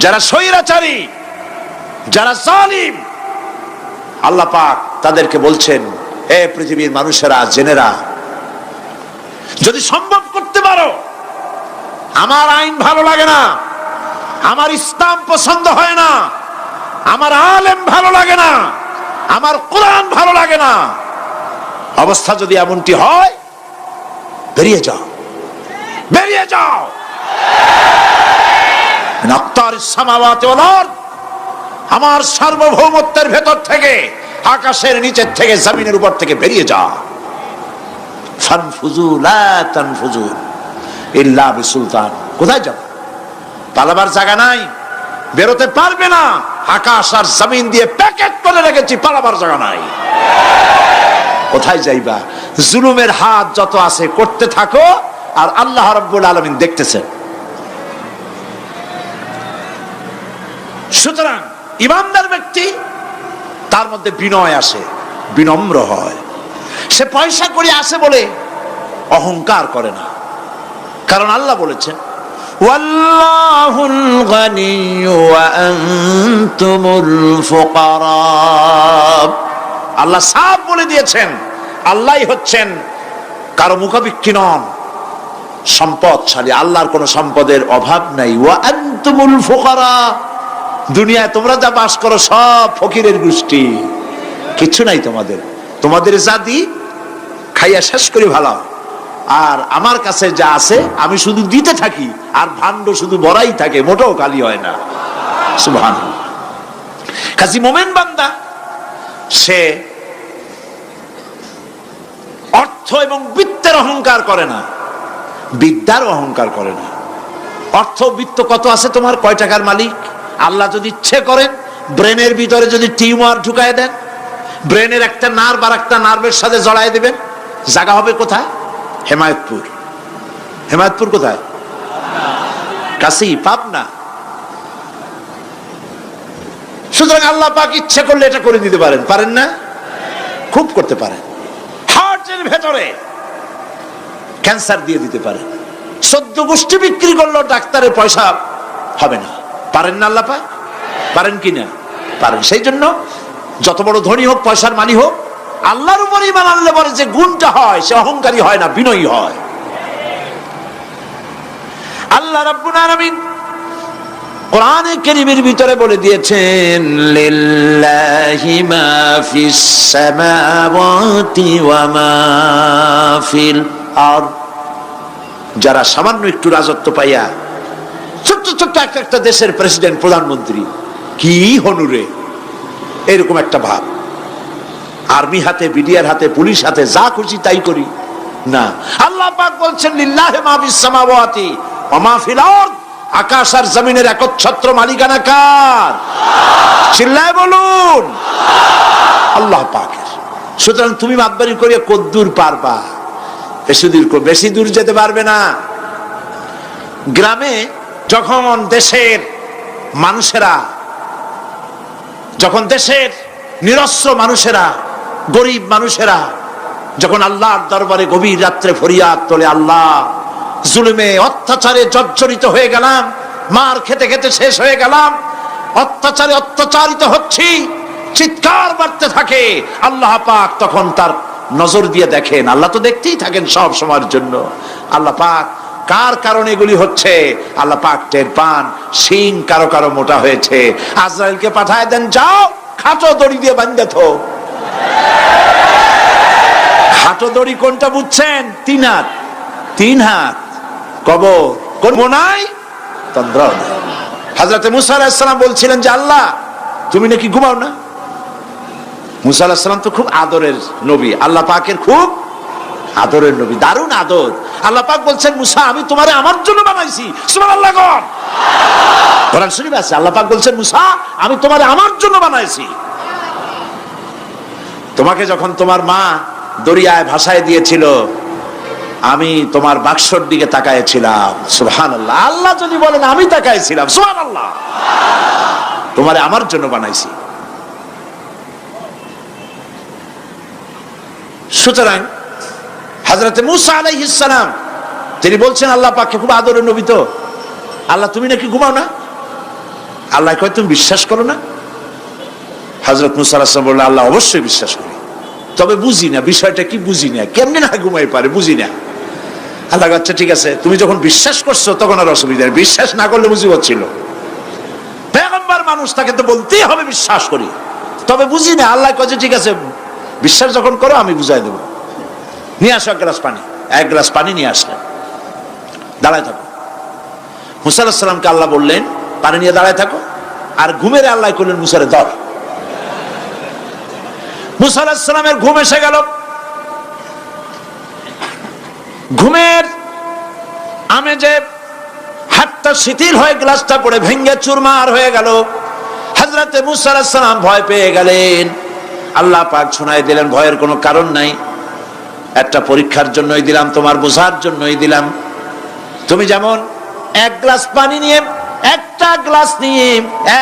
যারা স্বৈরাচারী, যারা জালিম, আল্লাহ পাক তাদেরকে বলছেন, হে পৃথিবীর মানুষেরা, জেনেরা, যদি সম্ভব করতে পারো, আমার আইন ভালো লাগে না, আমার ইসলাম পছন্দ হয় না, আমার আলেম ভালো লাগে না, আমার কোরআন ভালো লাগে না, অবস্থা যদি এমনটি হয়, বেরিয়ে যাও, বেরিয়ে যাও। আমার সার্বভৌমত্বের ভেতর থেকে, আকাশের নিচের থেকে, জমিনের উপর থেকে বেরিয়ে যাও। ফানফুজু লা তানফুজু ইল্লা বিসুলতান। কোথায় যাবে? পালাবার জায়গা নাই, বেরোতে পারবে না। আকাশ আর জমিন দিয়ে প্যাকেট করে রেখেছি, পালাবার জায়গা নাই। কোথায় যাইবা? জুলুমের হাত যত আছে করতে থাকো, আর আল্লাহ রাব্বুল আলামিন দেখতেছেন। সুতরাং ইমানদার ব্যক্তি, তার মধ্যে বিনয় আসে, বিনম্র হয়। সে পয়সা করে আসে বলে অহংকার করে না, কারণ আল্লাহ বলেছেন, ওয়াল্লাহুল গানিয়্যু ওয়া আনতুমুল ফুকারা। আল্লাহ সাফ বলে দিয়েছেন, আল্লাহই হচ্ছেন কারো মুখাপেক্ষী নন, সম্পদশালী। আল্লাহর কোনো সম্পদের অভাব নাই। ওয়া আনতুমুল ফুকারা, দুনিয়ায় তোমরা যা বাস করো সব ফকিরের গোষ্ঠী, কিছু নাই তোমাদের। তোমাদের যা দি খাইয়া শেষ করি ভালো, আর আমার কাছে যা আছে আমি শুধু দিতে থাকি, আর ভাণ্ড শুধু ভরাই থাকে, মোটেও খালি হয় না। সুবহানাল্লাহ। কাজী মোমেন বান্দা সে অর্থ এবং বিত্তের অহংকার করে না, বিদ্যার অহংকার করে না। অর্থ বিত্ত কত আছে তোমার, কয় টাকার মালিক? আল্লাহ যদি ইচ্ছে করেন, ব্রেনের ভিতরে যদি টিউমার ঢুকায় দেন, ব্রেনের একটা নার্ভ আর একটা নার্ভের সাথে জড়ায় দিবেন, জায়গা হবে কোথায়? হেমায়তপুর। হেমায়তপুর কোথায়? কাছেই, পাবনা। সুতরাং আল্লাহ পাক ইচ্ছে করলে এটা করে দিতে পারেন, পারেন না? খুব করতে পারেন। হার্টের ভেতরে ক্যান্সার দিয়ে দিতে পারেন, 14 গোষ্ঠী বিক্রি করলেও ডাক্তারের পয়সা হবে না, পারেন না আল্লাহ পাক? পারেন কিনা? পারেন। সেই জন্য যত বড় ধনী হোক, পয়সার মালিক হোক, আল্লাহর উপর ঈমান আনলে পরে যে গুণটা হয়, সে অহংকারী হয় না, বিনয়ী হয়। আল্লাহ রাব্বুল আলামিন কোরআনে কারীমের ভিতরে বলে দিয়েছেন, লিল্লাহি মা ফিস সামাওয়াতি ওয়া মা ফিল আরদ। যারা সামান্য একটু রাজত্ব পাইয়া, ছোট্ট ছোট্ট একটা দেশের প্রেসিডেন্ট, প্রধানমন্ত্রী, কি হনুরে, এরকম একটা ভাব। আর্মি হাতে, বিডিআর হাতে, পুলিশ হাতে, যা খুশি তাই করি না। আল্লাহ পাক বলছেন, লিল্লাহি মা ফিস সামাওয়াতি ওয়া মা ফিল আরদ। আকাশ আর জমিনের একচ্ছত্র মালিকানা কার? চিল্লায় বলুন, আল্লাহ পাকের। সুতরাং তুমি মাতবারি করিয়া কদ্দূর পারবা? বেশি দূর যেতে পারবে না। গ্রামে যখন দেশের মানুষেরা, যখন দেশের নিরস্ত্র মানুষেরা, গরিব মানুষেরা যখন আল্লাহর দরবারে গভীর রাত্রে ফরিয়াদ তোলে, আল্লাহ, জুলুমে অত্যাচারে জর্জরিত হয়ে গেলাম, মার খেতে খেতে শেষ হয়ে গেলাম, অত্যাচারে অত্যাচারিত হচ্ছি, চিৎকার বাড়তে থাকে, আল্লাহ পাক তখন তার নজর দিয়ে দেখেন। আল্লাহ তো দেখতেই থাকেন সব সময়ের জন্য। আল্লাহ পাক কার কারণে এগুলি হচ্ছে, আল্লাহ পাক টের পান। শিং কারো কারো মোটা হয়েছে, আজরাইলকে পাঠায় দেন, যাও খাটো দড়ি দিয়ে বাঁধে থো। খাটো দড়ি কোনটা বুঝছেন? 3 হাত, 3 হাত কবর, কোন মোনাই তন্দ্র। হযরত মুসা আলাইহিস সালাম বলছিলেন যে, আল্লাহ তুমি নাকি ঘুমাও না? মুসা আলাইহিস সালাম তো খুব আদরের নবী, আল্লাহ পাকের খুব আদরের নবী, দারুণ আদর। আল্লাহ পাক বলছেন, মুসা আমি তোমারে আমার জন্য বানাইছি। সুবহানাল্লাহ। কোরআন শরীফ আছে, আল্লাহ পাক বলছেন, মুসা আমি তোমারে আমার জন্য বানাইছি। তোমাকে যখন তোমার মা দরিয়ায় ভাসায় দিয়েছিল, আমি তোমার বাক্সর দিকে তাকাইছিলাম। সুবহানাল্লাহ। আল্লাহ যদি বলেন আমি তাকাইছিলাম, সুবহানাল্লাহ, তোমারে আমার জন্য বানাইছি। সুতরাং হযরত মুসা আলাইহিস সালাম তিনি বলছেন, আল্লাহ পাককে খুব আদরের নবী তো, আল্লাহ তুমি নাকি ঘুমাও না? আল্লাহ কয় তুমি বিশ্বাস করো না? হযরত মুসা আলাইহিস সালাম বললেন, আল্লাহ অবশ্যই বিশ্বাস করি, তবে বুঝি না বিষয়টা কি, বুঝি না কেমনে না ঘুমাই পারে, বুঝি না। আল্লাহ আচ্ছা ঠিক আছে, তুমি যখন বিশ্বাস করছো তখন আর অসুবিধা নেই, বিশ্বাস না করলে মুসিবত ছিল। পয়গম্বর মানুষ, তাকে তো বলতেই হবে বিশ্বাস করি, তবে বুঝি না। আল্লাহ কয় ঠিক আছে, বিশ্বাস যখন করো আমি বুঝাই দেবো, নিয়ে আসো এক গ্লাস পানি। এক গ্লাস পানি নিয়ে আসলেন, দাঁড়ায় থাকো। মুসা আলাইহিস সালামকে আল্লাহ বললেন পানি নিয়ে দাঁড়ায় থাকো, আর ঘুমের আল্লাহ করলেন মুসারে ধর। মুসা আলাইহিস সালামের ঘুম এসে গেল। ঘুমের আমেজে হাতটা শিথিল হয়ে গ্লাসটা পড়ে ভেঙ্গে চুরমার হয়ে গেল। হযরতে মুসা আলাইহিস সালাম ভয় পেয়ে গেলেন। আল্লাহ পাক শোনায় দিলেন, ভয়ের কোনো কারণ নাই, একটা পরীক্ষার জন্যই দিলাম, তোমার বোঝার জন্যই দিলাম। তুমি যেমন এক গ্লাস পানি নিয়ে, একটা গ্লাস নিয়ে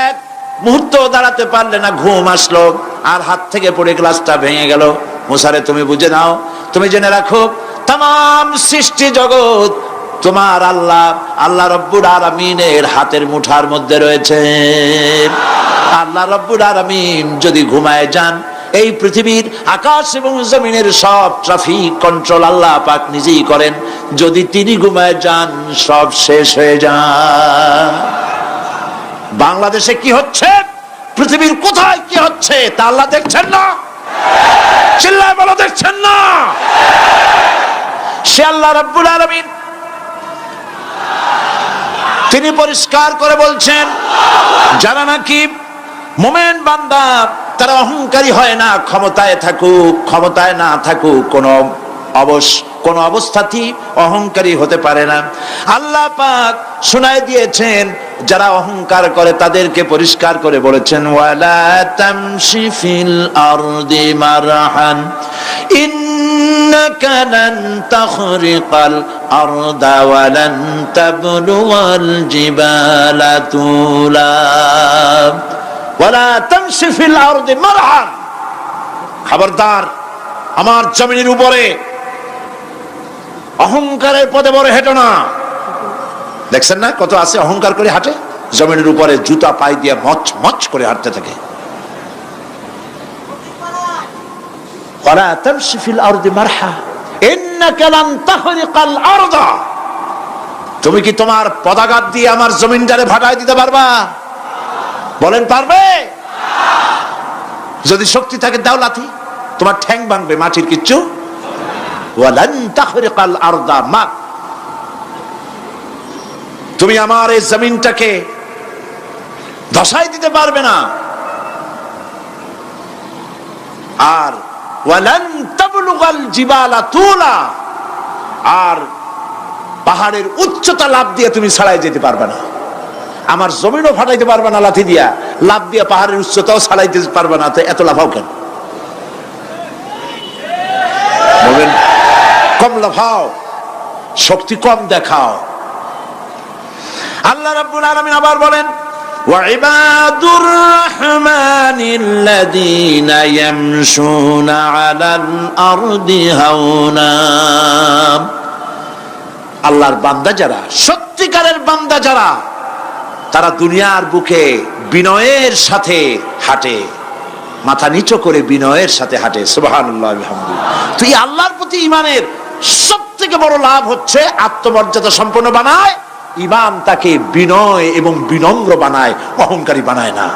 এক মুহূর্ত দাঁড়াতে পারলে না, ঘুম আসলো আর হাত থেকে পড়ে গ্লাসটা ভেঙে গেল। মুসারে তুমি বুঝে নাও, তুমি জেনে রাখো, তাম সৃষ্টি জগৎ তোমার আল্লাহ, আল্লাহ রব্বুল আলামিনের হাতের মুঠার মধ্যে রয়েছে। আল্লাহ রব্বুল আলামিন যদি ঘুমায় যান, এই পৃথিবীর আকাশ এবং জমিনের সব ট্রাফিক কন্ট্রোল আল্লাহ পাক নিজেই করেন। যদি তিনি ঘুমায় যান, সব শেষ হয়ে যায়। বাংলাদেশে কি হচ্ছে, পৃথিবীর কোথায় কি হচ্ছে, তা আল্লাহ দেখছেন না? চিল্লায় বলো, দেখছেন না? সে আল্লাহ রাব্বুল আলামিন, তিনি পরিষ্কার করে বলছেন, যারা নাকি মুমিন বান্দা, তারা অহংকারী হয় না, ক্ষমতায় থাকুক ক্ষমতায় না থাকুক, কোন অবস্থাতেই অহংকারী হতে পারে না। আল্লাহ পাক শোনায় দিয়েছেন, যারা অহংকার করে তাদেরকে পরিষ্কার করে বলেছেন, ওয়ালা তামশি ফিল আরদি মারহান ইন্নাকা লান তাখরিকাল আরদা ওয়া লান তাবলুগাল জিবালা তুলা ওয়ালা তামশি ফিল আরদি মারহান। খবরদার, আমার জমিনের উপরে অহংকারের পদে বড় হেঁটো না। দেখছেন না কত আছে অহংকার করে হাঁটে, জমিনের উপরে জুতা পায়ে দিয়ে মচ মচ করে হাঁটতে থাকে। ওয়ালা তামশি ফিল আরদি মারহা ইন্নাকা লান তাখরিকাল আরদা। তুমি কি তোমার পদাঘাত দিয়ে আমার জমিনটারে ফাটায় দিতে পারবা? বলেন পারবে? যদি শক্তি থাকে দাও লাথি, তোমার ঠ্যাং ভাঙবে, মাটির কিচ্ছু। ওয়ালান তাখরিকাল আরদা মা, তুমি আমার এই জমিনটাকে ধসাই দিতে পারবে না। আর ওয়ালান তাবলুগাল জিবালা তুলা, আর পাহাড়ের উচ্চতা লাফ দিয়ে তুমি ছাড়াই যেতে পারবে না। আমার জমিনও ফাটাইতে পারবে না লাথি দিয়া, লাফ দিয়ে পাহাড়ের উচ্চতাও ছাড়াইতে পারবে না। তো এত লাফাও কেন? বলেন, কম লাফাও, শক্তি কম দেখাও। আল্লাহ রাব্বুল আলামিন আবার বলেন, ওয়া ইবাদুর রাহমানিল্লাযীনা ইয়ামশুনা আলাল আরদি হাওনা। আল্লাহর বান্দা যারা, সত্যিকারের বান্দা যারা, তারা দুনিয়ার বুকে বিনয়ের সাথে হাঁটে, মাথা নিচু করে বিনয়ের সাথে হাঁটে। সুবহানাল্লাহ আলহামদুলিল্লাহ। তো এই আল্লাহর প্রতি ঈমানের সবথেকে বড় লাভ হচ্ছে আত্মমর্যাদা সম্পন্ন বানায়। ঈমান তাকে বিনয় এবং বিনম্র বানায়, অহংকারী বানায় না।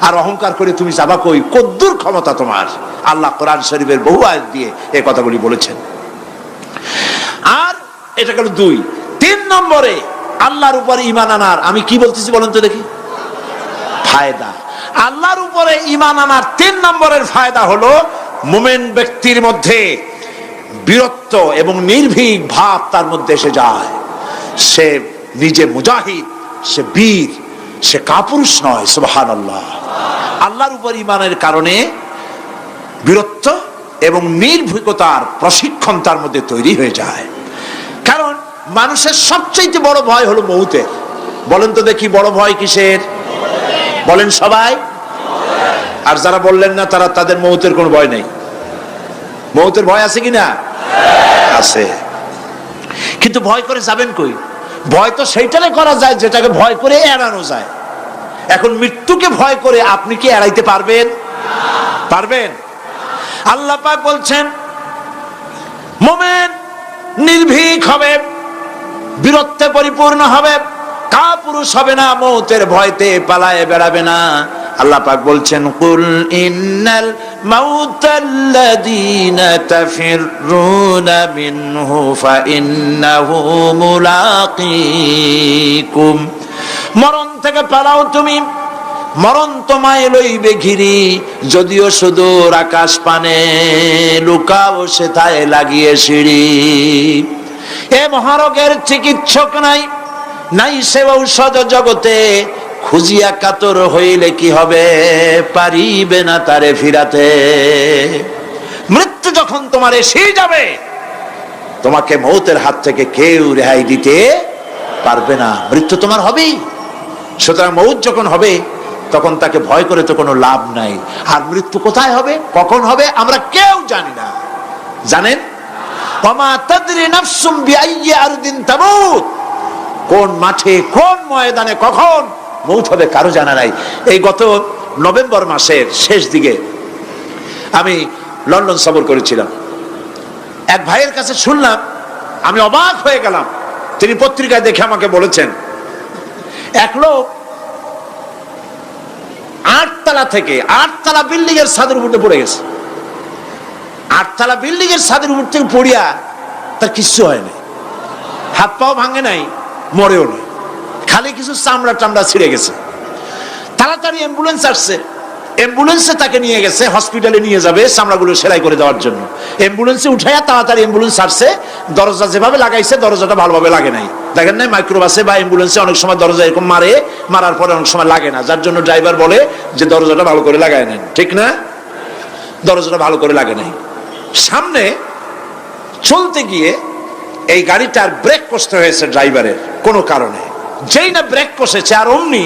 আর অহংকার করে তুমি যাবা কই? কদ্দুর ক্ষমতা তোমার? আল্লাহ কোরআন শরীফের বহু আয়াত দিয়ে এই কথাগুলি বলেছেন। আর এটা গেল 2। 3 নম্বরে আল্লাহর উপরে ঈমান আনার, আমি কি বলতেছি বলেন তো দেখি, ফায়দা। আল্লাহর উপরে ঈমান আনার 3 নম্বরের ফায়দা হলো, মুমিন ব্যক্তির মধ্যে বীরত্ব এবং নির্ভীক ভাব তার মধ্যে এসে যায়। সে নিজে মুজাহিদ, সে বীর, সে কাপুরুষ নয়। সুবহানাল্লাহ। আল্লাহর উপর ঈমানের কারণে বীরত্ব এবং নির্ভীকতার প্রশিক্ষণ তার মধ্যে তৈরি হয়ে যায়। কারণ মানুষের সবচেয়ে বড় ভয় হলো মৌতের। বলেন তো দেখি, বড় ভয় কিসের? বলেন সবাই। আর যারা বললেন না, তাদের মৌতের কোনো ভয় নেই। মৌতের ভয় আছে কিনা? আছে। কিন্তু ভয় করে যাবেন কই? ভয় তো সেইটারে করা যায় যেটাকে ভয় করে এড়ানো যায়। এখন মৃত্যুকে ভয় করে আপনি কি এড়াইতে পারবেন? পারবেন? আল্লাহ পাক বলছেন মুমিন নির্ভীক হবে, বীরত্বে পরিপূর্ণ হবে, কাপুরুষ হবে না, মৌতের ভয়তে পালায়ে বেড়াবে না। আল্লাহ পাক বলছেন কুল ইন্নাল মাউতাল্লাযীনা তাফিররুনা মিনহু ফাইন্নাহু মুলাকীকুম, মরণ থেকে পালাও তুমি, মরণ তোমায় লইবে ঘিরি, যদিও সুদূর আকাশ পানে, লুকাও সেথায় লাগিয়ে সিঁড়ি। এ মহারোগের চিকিৎসক নাই, নাই সে ঔষধ জগতে, খুঁজিয়া কাতর হইলে কি হবে, পারিবে না তারে ফিরাতে। মৃত্যু যখন তোমার এসে যাবে, তোমাকে মৌতের হাত থেকে কেউ রেহাই দিতে পারবে না, মৃত্যু তোমার হবেই। সুতরাং মৌত যখন হবে তখন তাকে ভয় করে তো কোনো লাভ নাই। আর মৃত্যু কোথায় হবে, কখন হবে, আমরা কেউ জানি না। জানেন? ওমা তাদরি নাফসুম বিআইয়ি আরদিন তামুত, কোন মাঠে কোন ময়দানে কখন মৌত হবে কারো জানা নাই। এই গত নভেম্বর মাসের শেষ দিকে আমি লন্ডন সফর করেছিলাম। এক ভাইয়ের কাছে শুনলাম, আমি অবাক হয়ে গেলাম। তিনি পত্রিকায় দেখে আমাকে বলেছেন এক লোক 8 তলা থেকে 8 তলা বিল্ডিং এর ছাদের উপরে পড়ে গেছে। 8 তলা বিল্ডিং এর ছাদের উপর থেকে পড়িয়া তার কিছু হয় নাই, হাত পাও ভাঙে নাই, মরেও নাই, খালি কিছু চামড়া টামড়া ছিঁড়ে গেছে। তাড়াতাড়ি অ্যাম্বুলেন্স আসছে, অ্যাম্বুলেন্সে তাকে নিয়ে গেছে, হসপিটালে নিয়ে যাবে চামড়াগুলো সেলাই করে দেওয়ার জন্য। অ্যাম্বুলেন্সে উঠাইয়া তাড়াতাড়ি অ্যাম্বুলেন্স আসছে, দরজা যেভাবে লাগাইছে দরজাটা ভালোভাবে লাগে নাই। দেখেন নাই মাইক্রোবাসে বা অ্যাম্বুলেন্সে অনেক সময় দরজা এরকম মারে, মারার পরে অনেক সময় লাগে না, যার জন্য ড্রাইভার বলে যে দরজাটা ভালো করে লাগায় নেন, ঠিক না? দরজাটা ভালো করে লাগে নাই। সামনে চলতে গিয়ে এই গাড়িটার ব্রেক কষতে হয়েছে ড্রাইভারের কোনো কারণে। যেই না ব্রেক কষেছে আর অমনি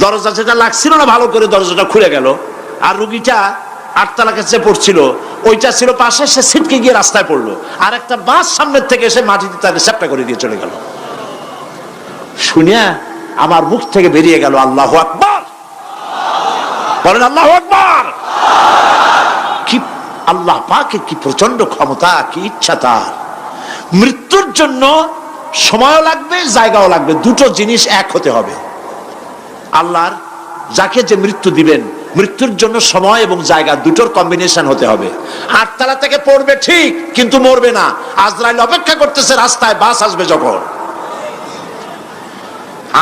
দরজা যেটা লাগছিল না ভালো করে, দরজাটা খুলে গেল। আর রুগীটা 8 তলা কাছে পড়ছিল, ওইটা ছিল পাশে, সে ছিটকে গিয়ে রাস্তায় পড়লো। আর একটা বাস সামনের থেকে এসে মাটিতে তাকে চ্যাপ্টা করে দিয়ে চলে গেল। শুনিয়া আমার মুখ থেকে বেরিয়ে গেল আল্লাহু আকবার। বলেন আল্লাহু আকবার। কি আল্লাহ পাকের কি প্রচন্ড ক্ষমতা, কি ইচ্ছা তার। মৃত্যুর জন্য সময়ও লাগবে, জায়গাও লাগবে, দুটো জিনিস এক হতে হবে। আল্লাহর যাকে যে মৃত্যু দিবেন, মৃত্যুর জন্য সময় এবং জায়গা দুটোর কম্বিনেশন হতে হবে। 8 তলা থেকে পড়বে ঠিক, কিন্তু মরবে না। আজরাইল অপেক্ষা করতেছে রাস্তায়, বাস আসবে যখন।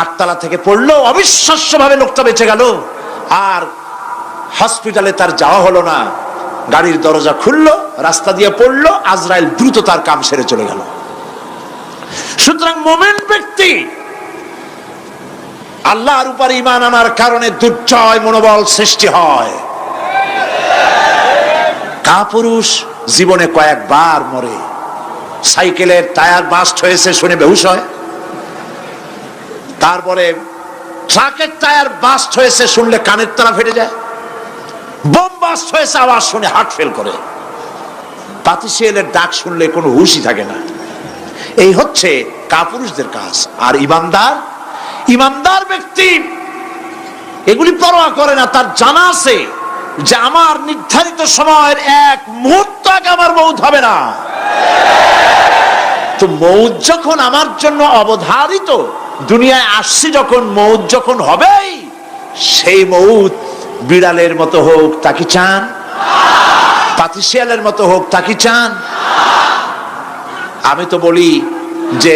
8 তলা থেকে পড়লো, অবিশ্বাস্য ভাবে লোকটা বেঁচে গেল। আর হসপিটালে তার যাওয়া হলো না, গাড়ির দরজা খুললো, রাস্তা দিয়ে পড়লো, আজরাইল দ্রুত তার কাম সেরে চলে গেল। সুতরাং মুমিন ব্যক্তি আল্লাহর উপর ঈমান আনার কারণে দুর্জয় মনোবল সৃষ্টি হয়। কাপুরুষ জীবনে কয়েকবার মরে, সাইকেলের টায়ার বাস্ট হয়েছে শুনে বেহুশ হয়, তারপরে ট্রাকের টায়ার বাস্ট হয়েছে শুনলে কানের তারা ফেটে যায়, বোম বাস্ট হয়েছে আওয়াজ শুনে হার্ট ফেল করে, পাতিশিয়ালের ডাক শুনলে কোনো হুঁশই থাকে না। এই হচ্ছে কাপুরুষদের কাজ। আর ইমানদার ব্যক্তি এগুলি পরোয়া করে না। তার জানা আছে যে আমার নির্ধারিত সময়ের এক মুহূর্ত আগে আমার মৌত হবে না। তো মৌত যখন আমার জন্য অবধারিত, দুনিয়ায় আসছি যখন, মৌত যখন হবেই, সেই মৌত বিড়ালের মতো হোক তা কি চান? পাতিশিয়ালের মতো হোক তা কি চান? আমি তো বলি যে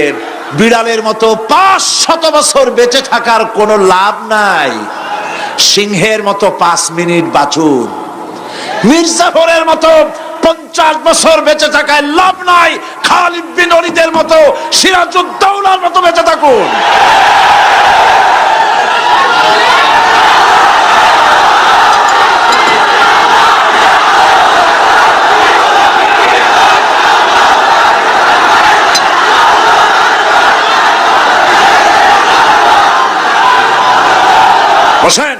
বিড়ালের মতো 500 বছর বেঁচে থাকার কোনো লাভ নাই, সিংহের মতো 5 মিনিট বাঁচুন। মির্জাফরের মতো 50 বছর বেঁচে থাকায় লাভ নাই, খালিদ বিন ওলীদের মতো, সিরাজউদ্দৌলার মতো বেঁচে থাকুন। বসেন,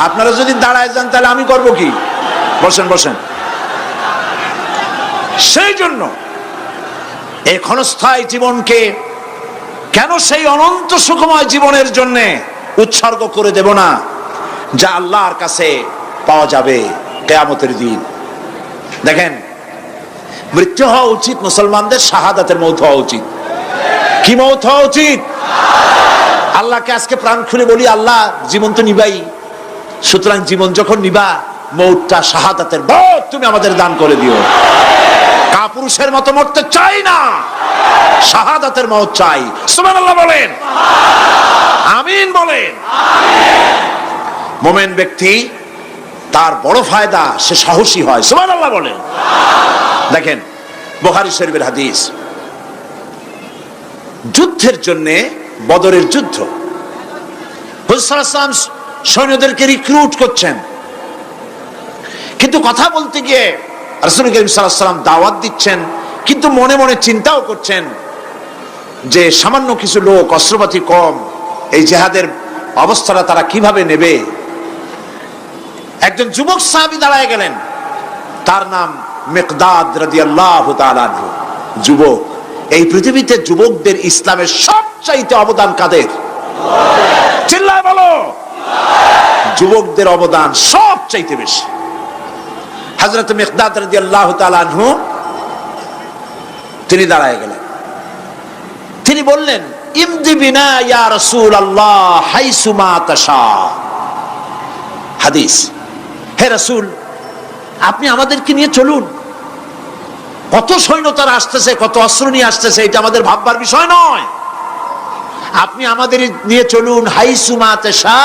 আপনারা যদি দাঁড়ায় যান তাহলে আমি করব কি? বসেন বসেন। সেই জন্য এই ক্ষণস্থায়ী জীবনকে কেন সেই অনন্ত সুখময় জীবনের জন্য উৎসর্গ করে দেব না, যা আল্লাহর কাছে পাওয়া যাবে কিয়ামতের দিন। দেখেন, মৃত্যু হওয়া উচিত মুসলমানদের শাহাদাতের মৌত হওয়া উচিত। কি মৌত হওয়া উচিত? আল্লাহকে আজকে প্রাণ খুলে বলি, আল্লাহ জীবন তো নিবাই, সুতরাং জীবন যখন নিবা, মৌতটা শাহাদাতের মৌত তুমি আমাদের দান করে দিও। কাপুরুষের মতো মরতে চাই না, শাহাদাতের মৌত চাই। সুবহানাল্লাহ বলেন, আমিন বলেন। মুমিন ব্যক্তি তার বড় ফায়দা, সে সাহসী হয়। সুবহানাল্লাহ বলেন। দেখেন, বুখারী শরীফের হাদিস, যুদ্ধের জন্য, বদরের যুদ্ধ, হুজুর সাল্লাল্লাহু আলাইহি ওয়াসাল্লাম সৈন্যদেরকে রিক্রুট করছেন, কিন্তু কথা বলতে গিয়ে রাসূল করিম সাল্লাল্লাহু আলাইহি ওয়াসাল্লাম দাওয়াত দিচ্ছেন, কিন্তু মনে মনে চিন্তাও করছেন যে সামান্য কিছু লোক, অস্ত্রপাতি কম, এই জিহাদের অবস্থাটা তারা কিভাবে নেবে। একজন যুবক সাহাবী দাঁড়ায় গেলেন, তার নাম মিকদাদ রাদিয়াল্লাহু তাআলা আনহু। যুবক, এই পৃথিবীতে যুবকদের ইসলামের সবচাইতে অবদান কাদের? চিল্লায় বলো। যুবকদের অবদান সবচাইতে বেশি। হযরত মিকদাদ রাদিয়াল্লাহু তাআলা আনহু তিনি দাঁড়ায় গেলেন, তিনি বললেন, ইমদি বিনা ইয়া রাসূলুল্লাহ হাইসুমা তাশা। হাদিস, হে রাসূল, আপনি আমাদেরকে নিয়ে চলুন। কত সৈন্য তারা আসতেছে, কত অস্ত্র নিয়ে আসতেছে, এটা আমাদের ভাববার বিষয় নয়। আপনি আমাদের নিয়ে চলুন, হাইসুমা তাশা,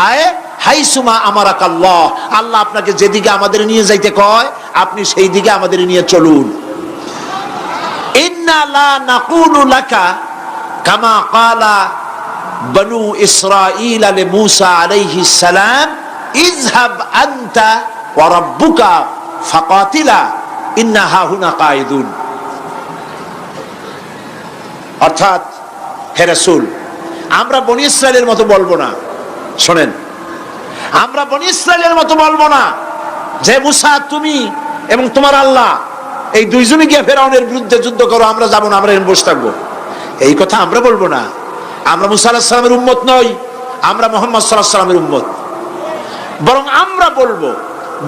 আয় হাইসুমা আমারাকাল্লাহ, আল্লাহ আপনাকে যেদিকে আমাদের নিয়ে যাইতে কয়, আপনি সেই দিকে আমাদের নিয়ে চলুন। ইন্না লা নাকুলু লাকা কামা ক্বালা বনু ইসরাঈল লি মূসা আলাইহিস সালাম, ইযহাব আনতা ওয়া রাব্বুকা ফাকাতিলা ইন্না হাহুনা কায়িদুন। অর্থাৎ, হে রাসূল, আমরা বনি ইসরাইলের মতো বলবো না। শোনেন, আমরা বনি ইসরাইলের মতো বলবো না যে মূসা তুমি এবং তোমার আল্লাহ এই দুইজনে গিয়ে ফেরাউনের বিরুদ্ধে যুদ্ধ করো, আমরা যাবো না, আমরা বসে থাকবো। এই কথা আমরা বলবো না। আমরা মূসা আলাইহিস সালামের উম্মত নই, আমরা মুহাম্মদ সাল্লাল্লাহু আলাইহি ওয়াসাল্লামের উম্মত। বরং আমরা বলবো,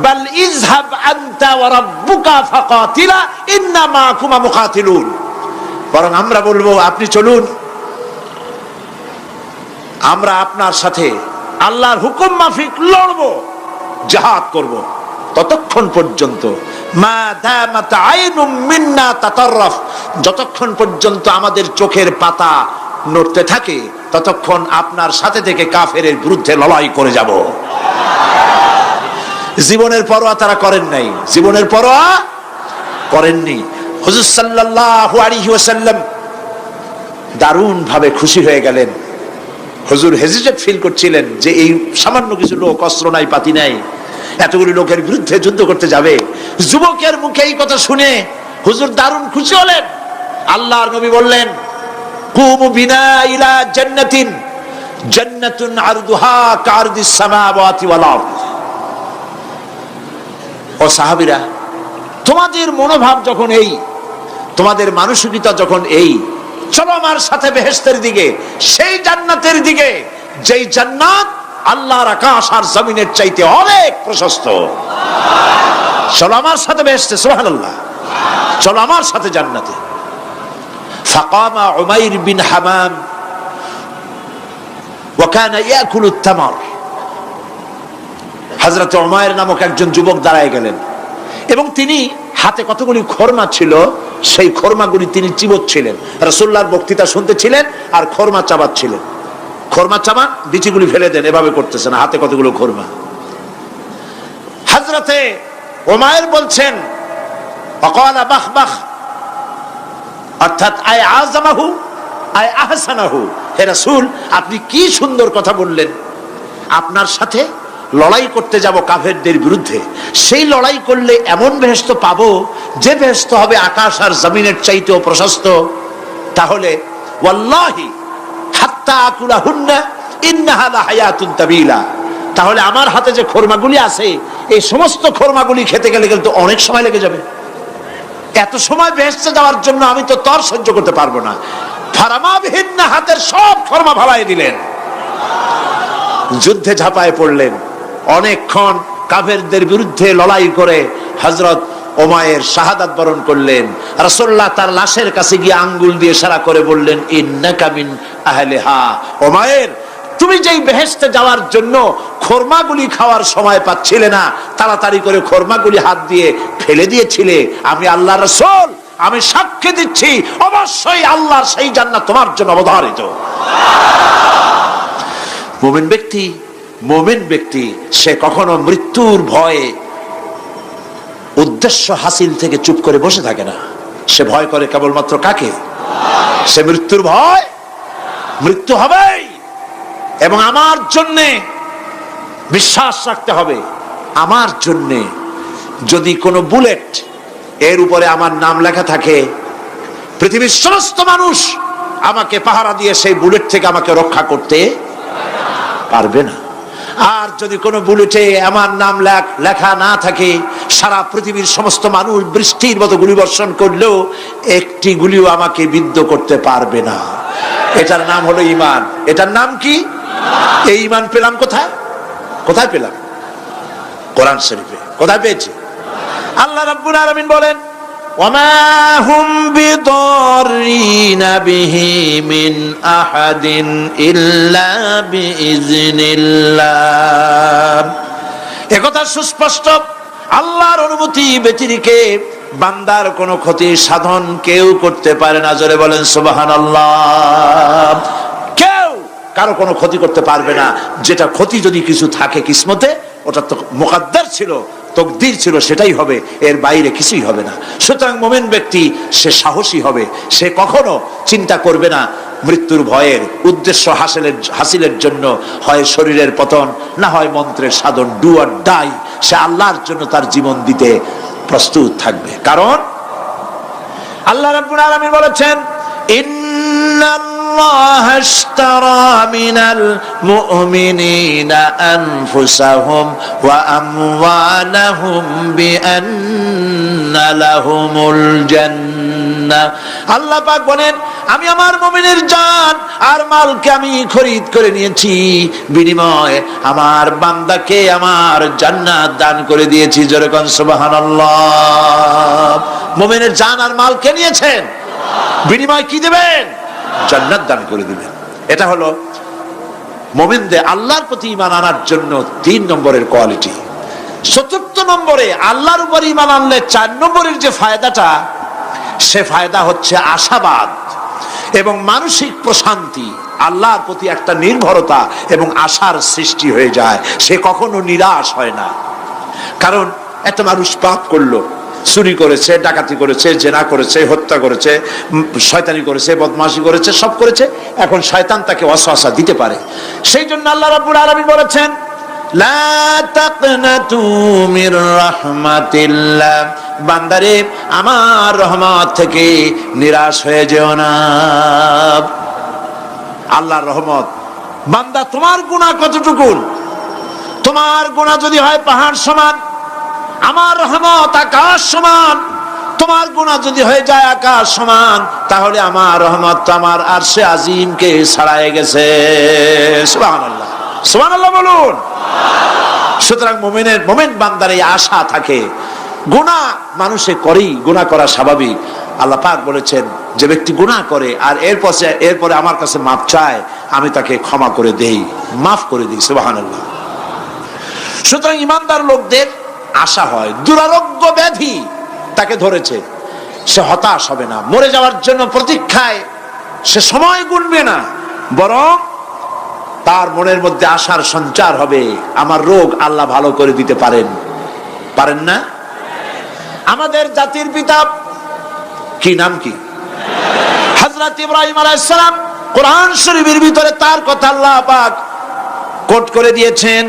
বাল ইযহাব আনতা ওয়া রাব্বুকা ফাকাতিলা ইন্না মাকুমা মুকাতিলুন। বরং আমরা বলবো, আপনি চলুন, আমরা আপনার সাথে আল্লাহর হুকুম মাফিক লড়বো, জিহাদ করব। ততক্ষণ পর্যন্ত মা দামাত আইনুম মিন্না তাতাররাফ, যতক্ষণ পর্যন্ত আমাদের চোখের পাতা নড়তে থাকে, ততক্ষণ আপনার সাথে থেকে কাফেরের বিরুদ্ধে লড়াই করে যাব। জীবনের পরোয়া তারা করেন নাই, জীবনের পরোয়া করেননি। হুজুর সাল্লাল্লাহু আলাইহি ওয়াসাল্লাম দারুণ ভাবে খুশি হয়ে গেলেন। হুজুর হেজিটেট ফিল করছিলেন যে এই সামান্য কিছু লোক, অস্ত্র নাই, পাতি নাই, এতগুলি লোকের বিরুদ্ধে যুদ্ধ করতে যাবে। যুবকের মুখে এই কথা শুনে হুজুর দারুণ খুশি হলেন। আল্লাহর নবী বললেন, কুমু বিনা ইলা জান্নাতিন জান্নাতুন আরদুহা কারদিস সামাওয়াতি ওয়াল আরদ। ও সাহাবীরা, তোমাদের মনোভাব যখন এই, তোমাদের মানসিকতা যখন এই, চলো আমার সাথে বেহেশতের দিকে, সেই জান্নাতের দিকে যেই জান্নাত আল্লাহর আকাশ আর জমিনের চাইতে অনেক প্রশস্ত। চলো আমার সাথে বেহেশতে, সুবহানাল্লাহ, চলো আমার সাথে জান্নাতে। ফাকামা উমাইর বিন হামাম ওয়া কানা ইয়াকুলু আত-তামার। হযরত উমাইর নামক একজন যুবক দাঁড়ায় গেলেন এবং তিনি হাতে কতগুলি খরমা ছিল, সেই খরমাগুলি তিনি চিবোচ্ছিলেন। রাসূলুল্লাহর বক্তৃতা শুনতেছিলেন আর খরমা চাবাচ্ছিলেন। খরমা চাবান, বিচিগুলি ফেলে দেন, এভাবে করতেছেন, হাতে কতগুলো খরমা। হযরতে উমাইর বলছেন, ওয়াকালা বাখ বাখ, অর্থাৎ আয় আযমাহু আয় আহসানাহু, হে রাসূল, আপনি কি সুন্দর কথা বললেন। আপনার সাথে লড়াই করতে যাব কাফেরদের বিরুদ্ধে, সেই লড়াই করলে এমন বেহেশত পাবো যে বেহেশত হবে আকাশ আর জমিনের চাইতেও প্রশস্ত। তাহলে ওয়াল্লাহি হাত্তা আকুলাহুন্না ইন্নাহা লাহায়াতুন তাবিলা, তাহলে আমার হাতে যে খরমাগুলি আছে, এই সমস্ত খরমাগুলি খেতে গেলে কিন্তু অনেক সময় লেগে যাবে। এত সময় বেহেশতে যাওয়ার জন্য আমি তো তর সহ্য করতে পারবো না। ফারামা বিহিন্না, হাতের সব খরমা ফালাই দিলেন। যুদ্ধে ঝাঁপায় পড়লেন। অনেকক্ষণ কাফেরদের বিরুদ্ধে লড়াই করে হযরত ওমায়ের শাহাদাত বরণ করলেন। রাসূলুল্লাহ তার লাশের কাছে গিয়ে আঙ্গুল দিয়ে ইশারা করে বললেন, ইন্নাকা মিন আহলিহা। ওমায়ের, তুমি যেই বেহেশতে যাওয়ার জন্য খোরমাগুলি খাওয়ার সময় পাচ্ছিলে না, তাড়াতাড়ি করে খোরমাগুলি হাত দিয়ে ফেলে দিয়েছিলে, আমি আল্লাহর রাসূল, আমি সাক্ষী দিচ্ছি অবশ্যই আল্লাহর সেই জান্নাত তোমার জন্য অবধারিত। মুমিন ব্যক্তি সে কখনো মৃত্যুর ভয়ে উদ্দেশ্য হাসিল থেকে চুপ করে বসে থাকে না। সে ভয় করে কেবলমাত্র কাকে? সে মৃত্যুর ভয়, মৃত্যু হবেই, এবং আমার জন্যে বিশ্বাস রাখতে হবে, আমার জন্যে যদি কোনো বুলেট এর উপরে আমার নাম লেখা থাকে, পৃথিবীর সমস্ত মানুষ আমাকে পাহারা দিয়ে সেই বুলেট থেকে আমাকে রক্ষা করতে পারবে না। আর যদি কোনো বুলেটে আমার নাম লেখা না থাকে, সারা পৃথিবীর সমস্ত মানুষ বৃষ্টির মতো গুলি বর্ষণ করলেও একটি গুলিও আমাকে বিদ্ধ করতে পারবে না। এটার নাম হলো ঈমান। এটার নাম কি? এই ঈমান পেলাম কোথায়? কোথায় পেলাম? কোরআন শরীফে। কোথায় পেয়েছি? আল্লাহ রাব্বুল আলামিন বলেন, ওয়ামা হুম বিদরিনা বিহি মিন আহাদিন ইল্লা বিইজনিল্লাহ। একথা সুস্পষ্ট, আল্লাহর অনুমতি ব্যতিরেকে বান্দার কোনো ক্ষতি সাধন কেউ করতে পারে না। জোরে বলেন সুবহানাল্লাহ। কেউ কারো কোনো ক্ষতি করতে পারবে না। যেটা ক্ষতি যদি কিছু থাকে কিসমতে, ওটা তো মুকদ্দার ছিল, তকদির ছিল, সেটাই হবে, এর বাইরে কিছুই হবে না। সুতরাং মুমিন ব্যক্তি সে সাহসী হবে, সে কখনো চিন্তা করবে না মৃত্যুর ভয়ের। উদ্দেশ্য হাসিলের জন্য হয় শরীরের পতন, না হয় মন্ত্রের সাধন, ডু অর ডাই, সে আল্লাহর জন্য তার জীবন দিতে প্রস্তুত থাকবে। কারণ আল্লাহ রাব্বুল আলামিন বলেছেন, ইন্নাল্লাহা আশতারা মিনাল মুমিনিনা আনফুসাহুম ওয়া আমওয়ালাহুম বিআন্না লাহুমুল জান্নাহ। আল্লাহ পাক বলেন, আমি আমার মুমিনের জান আর মালকে আমি খরিদ করে নিয়েছি, বিনিময়ে আমার বান্দাকে আমার জান্নাত দান করে দিয়েছি। জোরে কোন সুবহানাল্লাহ। মুমিনের জান আর মালকে নিয়েছেন, বিনিময় কি দিবেন? জান্নাত দান করে দিবেন। এটা হলো মুমিনদের আল্লাহর প্রতি ঈমান আনার জন্য 3 নম্বরের কোয়ালিটি। 4th নম্বরে আল্লাহর উপর ঈমান আনলে 4 নম্বরের যে ফায়দাটা, সে ফায়দা হচ্ছে আশাবাদ এবং মানসিক প্রশান্তি। আল্লাহর প্রতি একটা নির্ভরতা এবং আশার সৃষ্টি হয়ে যায়, সে কখনো নিরাশ হয় না। কারণ একটা মানুষ পাপ করলো, চুরি করেছে, ডাকাতি করেছে, জেনা করেছে, হত্যা করেছে, শয়তানি করেছে, বদমাশি করেছে, সব করেছে, এখন শয়তান তাকে ওয়াসওয়াসা দিতে পারে। সেই জন্য আল্লাহ রাব্বুল আলামিন বলেছেন, লা তাকনাতু মির রাহমাতিল্লাহ, বান্দারে আমার রহমত থেকে নিরাশ হয়ে যেও না। আল্লাহর রহমত, বান্দা তোমার গুনাহ কতটুকু? তোমার গুনাহ যদি হয় পাহাড় সমান, আমার রহমত আকাশ সমান। তোমার গুনাহ যদি হয়ে যায় আকাশ সমান, তাহলে আমার রহমত তো আমার আরশে আজিমকে ছাড়াই গেছে। সুবহানাল্লাহ, সুবহানাল্লাহ বলুন। সুতরাং মুমিন বান্দার এই আশা থাকে। গুনাহ মানুষে করেই, গুনাহ করা স্বাভাবিক। আল্লাহ পাক বলেছেন, যে ব্যক্তি গুনাহ করে আর এরপরে আমার কাছে মাফ চায়, আমি তাকে ক্ষমা করে দেই, মাফ করে দিই। সুবহানাল্লাহ। সুতরাং ইমানদার লোকদের আশা হয়, দুরারোগ্য ব্যাধি তাকে ধরেছে, সে হতাশ হবে না, মরে যাওয়ার জন্য প্রতীক্ষায় সে সময় গুনবে না, বরং তার মনের মধ্যে আশার সঞ্চার হবে, আমার রোগ আল্লাহ ভালো করে দিতে পারেন না? আমাদের জাতির পিতা কি নাম কি? হযরত ইব্রাহিম আলাইহিস সালাম। কোরআন শরীফের ভিতরে তার কথা আল্লাহ পাক কোট করে দিয়েছেন।